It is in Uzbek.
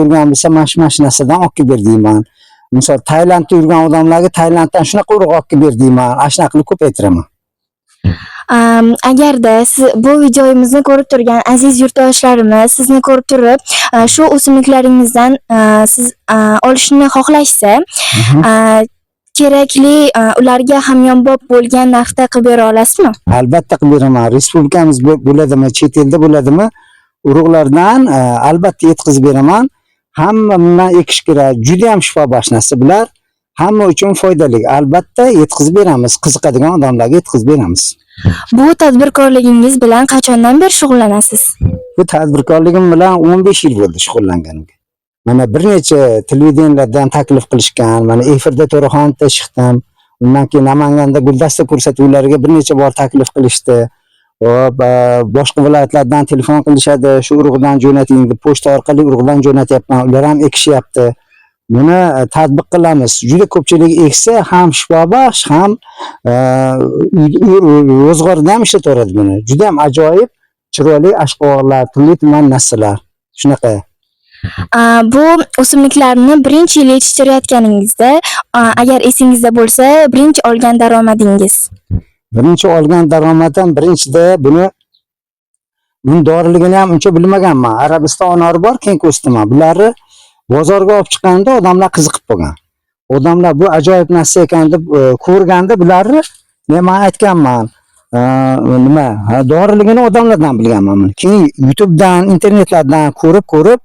yurgan bo'lsa mana shu mashinasidan olib kelib ber deyman. Misol Tailandda yurgan odamlarga Tailanddan shunaqa urug' olib kelib ber deyman. Ana shunaqa qilib ko'paytiraman. Agarda siz bu videomizni ko'rib turgan aziz yurtdoshlarimiz sizni ko'rib turib, shu o'simliklaringizdan siz olishni xohlashsa, kerakli ularga hamyonbop bo'lgan narxda qilib bera olasizmi? Albatta qilib beraman. Respublikamiz bo'ladimi, chet elda bo'ladimi, urug'lardan albatta yetkazib beraman. Hamma bundan ekish kerak. Juda ham shifobaxsh narsa bular. Hamma uchun foydali. Albatta yetkazib beramiz. Qiziqadigan odamlarga yetkazib beramiz. Bu tadbirkorligingiz bilan qachondan beri shug'ullanasiz? Bu tadbirkorligim bilan 15 yil bo'ldi shug'ullanganimga. Mana bir necha televideniyalardan taklif qilishgan, mana efirda To'raxonda chiqdim. Undan keyin Namanganda guldasta ko'rsatuvlariga bir necha bor taklif qilishdi. Boshqa viloyatlardan telefon qilishadi, shu urug'dan jo'nating deb pochta orqali urug'dan jo'natyapman. Ular ham ekishyapti. Buni tatbiq qilamiz. Juda ko'pchilik eksa ham shifobaxsh, ham ro'zg'orda ham ishlataveradi buni. Juda ham ajoyib, chiroyli ashqovoqlar, turli-tuman narsalar. Shunaqa. Bu o'simliklarni birinchi yil yetishtirayotganingizda, agar esingizda bo'lsa, birinchi olgan daromadingiz? Birinchi olgan daromadim, birinchida buni doriligini ham uncha bilmaganman. Arabiston anori bor, keng o'stiman. Bularni bozorga olib chiqqanda odamlar qiziqib qolgan. Odamlar bu ajoyib narsa ekan deb ko'rganda bularni men aytganman. Nima, doriligini odamlardan bilganman. Keyin YouTubedan, internetlardan ko'rib